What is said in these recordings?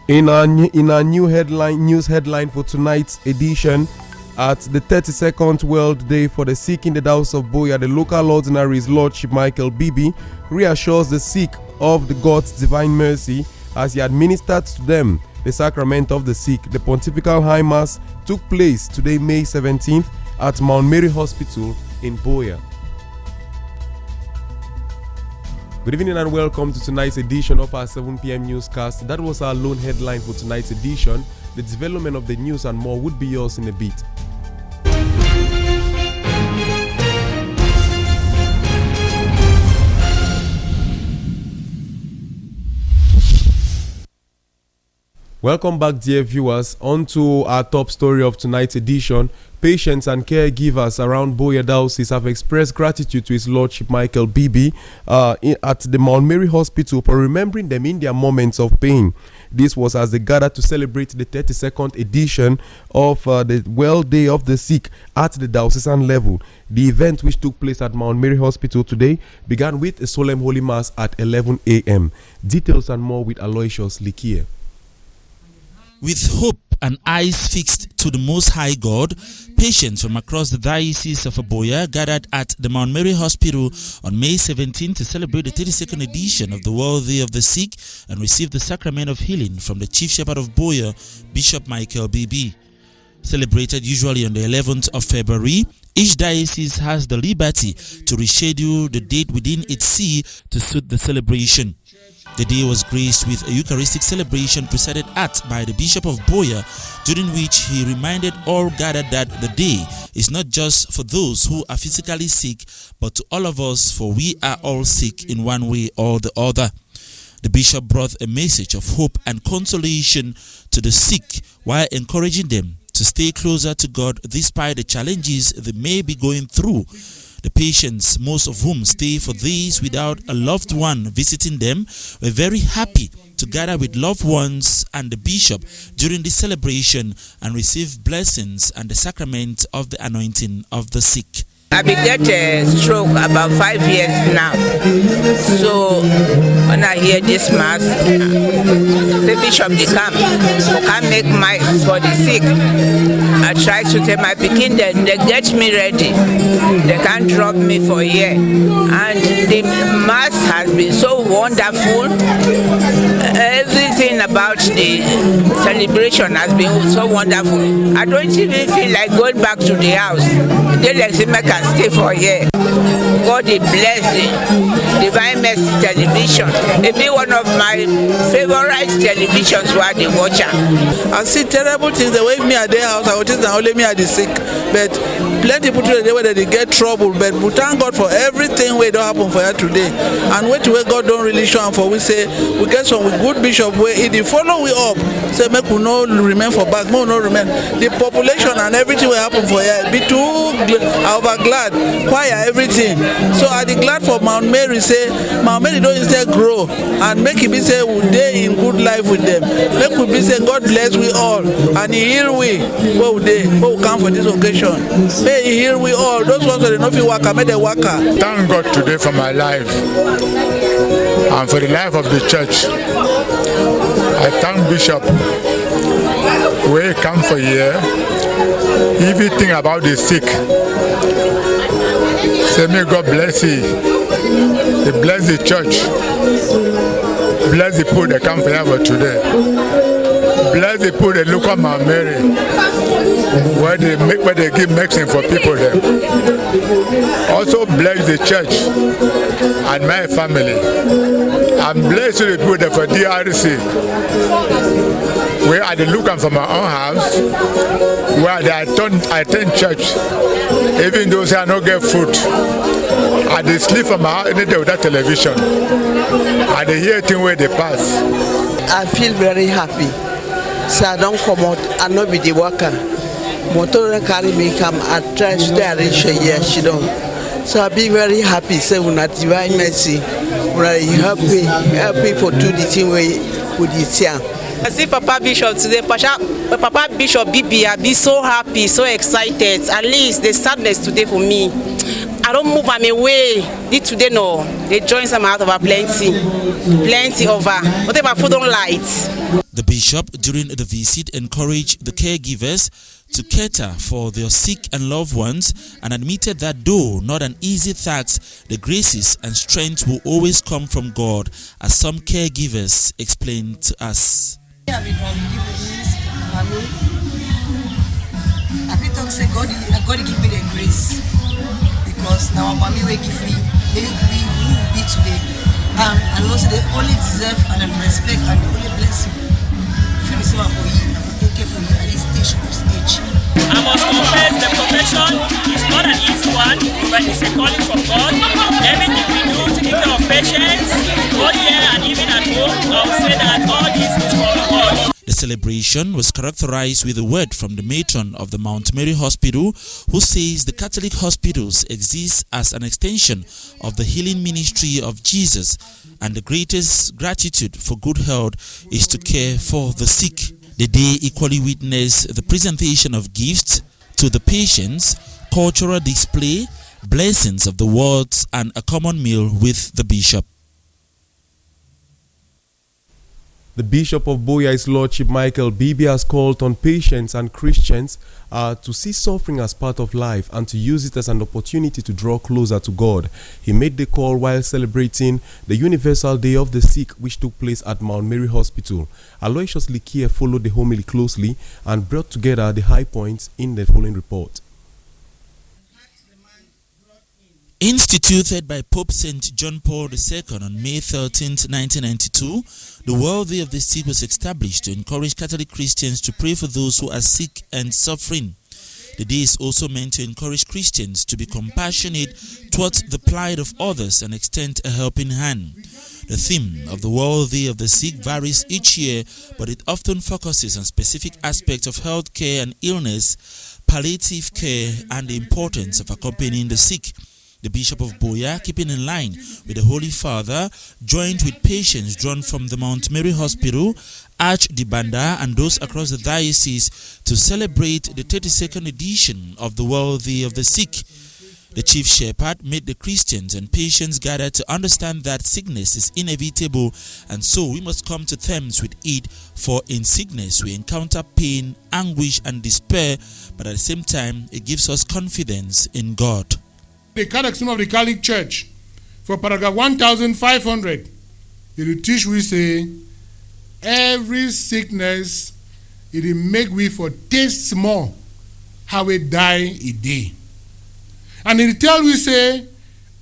In our news headline for tonight's edition, at the 32nd World Day for the Sick in the Dalhousie of Boya, the local ordinary's Lordship Michael Bibi reassures the sick of the God's divine mercy as he administered to them the sacrament of the sick. The Pontifical High Mass took place today, May 17th, at Mount Mary Hospital in Boya. Good evening and welcome to tonight's edition of our 7 p.m. newscast. That was our lone headline for tonight's edition. The development of the news and more would be yours in a bit. Welcome back, dear viewers. On to our top story of tonight's edition. Patients and caregivers around Boya Diocese have expressed gratitude to His Lordship Michael Bibi at the Mount Mary Hospital for remembering them in their moments of pain. This was as they gathered to celebrate the 32nd edition of the World Day of the Sick at the diocesan level. The event, which took place at Mount Mary Hospital today, began with a solemn Holy Mass at 11 a.m. Details and more with Aloysius Likie. With hope and eyes fixed to the Most High God, patients from across the Diocese of Boya gathered at the Mount Mary Hospital on May 17 to celebrate the 32nd edition of the World Day of the Sick and receive the sacrament of healing from the Chief Shepherd of Boya, Bishop Michael Bibi. Celebrated usually on the 11th of February, each diocese has the liberty to reschedule the date within its see to suit the celebration. The day was graced with a Eucharistic celebration presided at by the Bishop of Boya, during which he reminded all gathered that the day is not just for those who are physically sick, but to all of us, for we are all sick in one way or the other. The Bishop brought a message of hope and consolation to the sick while encouraging them to stay closer to God despite the challenges they may be going through. The patients, most of whom stay for days without a loved one visiting them, were very happy to gather with loved ones and the bishop during this celebration and receive blessings and the sacrament of the anointing of the sick. I began a stroke about 5 years now. So when I hear this mass, the bishop they come make mass for the sick. I try to tell my pikin that they get me ready. They can't drop me for a year. And the mass has been so wonderful. Everything about the celebration has been so wonderful. I don't even feel like going back to the house. They like say I can stay for a year. God bless the Divine Mercy Television. It be one of my favorite televisions where they watch. I see terrible things. They wave me at their house. I would just only me at the sick. But plenty people today where they get trouble. But we thank God for everything where don't happen for you today. And where God don't really show up for. We say we get some good bishop where if they follow we up. Say make we no remain for back. No remain. The population and everything will happen for you. Be too over glad. Choir everything. So I be glad for Mount Mary. Say Mount Mary don't instead grow and make it be say we day in good life with them. Make we be say God bless we all and He heal we where we come for this occasion. May He heal we all. Those ones that don't feel waka, may they waka. Thank God today for my life and for the life of the church. I thank Bishop where he come for here. If you think about the sick, say may God bless you. He bless the church. Bless the people that come for here today. Bless the people that look at Mount Mary, where they give medicine for people there. Also bless the church and my family. And bless the people that for DRC, where I look from my own house, where I attend church, even though I don't get food. I dey sleep for my house any day without television. I dey hear things where they pass. I feel very happy. So I don't come out and not be the worker. Motor carry me come and try to arrange a year, she don't. So I be very happy. Say when I Divine Mercy, when you help me for do the thing with this young. I see Papa Bishop today. Papa Bishop Bibi, I be so happy, so excited. At least the sadness today for me. I don't move am away. This today no, they join some out of a plenty over. Whatever food on light. The bishop during the visit encouraged the caregivers to cater for their sick and loved ones and admitted that though not an easy task, the graces and strength will always come from God, as some caregivers explained to us. I feel talk say God give me the grace because now mommy will give me we be today. And also they only deserve and respect and the only blessing. Feel the same for you, and take care for you at this stage of his age. I must confess the profession is not an easy one, but it's a calling from God. Everything we do, taking care of patients, both here and even at home, I will say that all this is from God. The celebration was characterized with a word from the matron of the Mount Mary Hospital, who says the Catholic hospitals exist as an extension of the healing ministry of Jesus, and the greatest gratitude for good health is to care for the sick. The day equally witnessed the presentation of gifts to the patients, cultural display, blessings of the wards, and a common meal with the bishop. The Bishop of Buea, His Lordship Michael Bibi, has called on patients and Christians to see suffering as part of life and to use it as an opportunity to draw closer to God. He made the call while celebrating the Universal Day of the Sick, which took place at Mount Mary Hospital. Aloysius Likie followed the homily closely and brought together the high points in the following report. Instituted by Pope St. John Paul II on May 13, 1992, the World Day of the Sick was established to encourage Catholic Christians to pray for those who are sick and suffering. The day is also meant to encourage Christians to be compassionate towards the plight of others and extend a helping hand. The theme of the World Day of the Sick varies each year, but it often focuses on specific aspects of health care and illness, palliative care, and the importance of accompanying the sick. The Bishop of Buea, keeping in line with the Holy Father, joined with patients drawn from the Mount Mary Hospital, Archdibanda, and those across the diocese to celebrate the 32nd edition of the World Day of the Sick. The Chief Shepherd made the Christians and patients gather to understand that sickness is inevitable, and so we must come to terms with it, for in sickness we encounter pain, anguish, and despair, but at the same time it gives us confidence in God. The Catechism of the Catholic Church, for paragraph 1500, it will teach we say, every sickness, it will make we for taste small, how we die a day. And it will tell we say,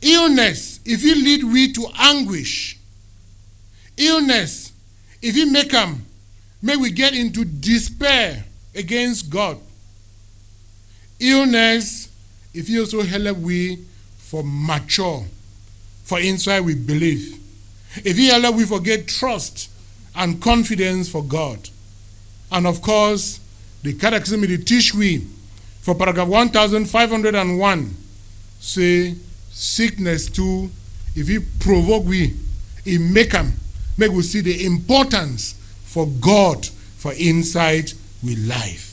illness, if it lead we to anguish, illness, if it make we get into despair against God, illness, if you also help we for mature, for inside we believe. If you help we forget trust and confidence for God. And of course, the Catechism will teach we, for paragraph 1501, say sickness too, if you provoke we, it make we see the importance for God for inside we life.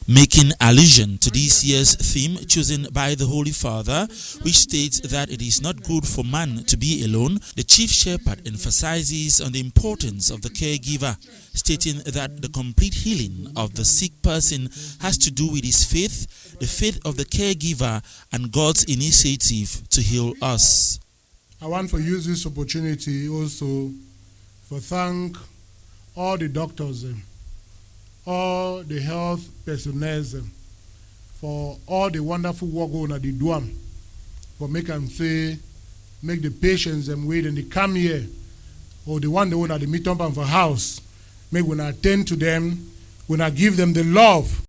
Making allusion to this year's theme chosen by the Holy Father, which states that it is not good for man to be alone, the Chief Shepherd emphasizes on the importance of the caregiver, stating that the complete healing of the sick person has to do with his faith, the faith of the caregiver, and God's initiative to heal us. I want to use this opportunity also for thank all the doctors, all the health personnel, for all the wonderful work on the do, for make the patients them wait and they come here, or the one they want at the meet up for house, make when I attend to them, when I give them the love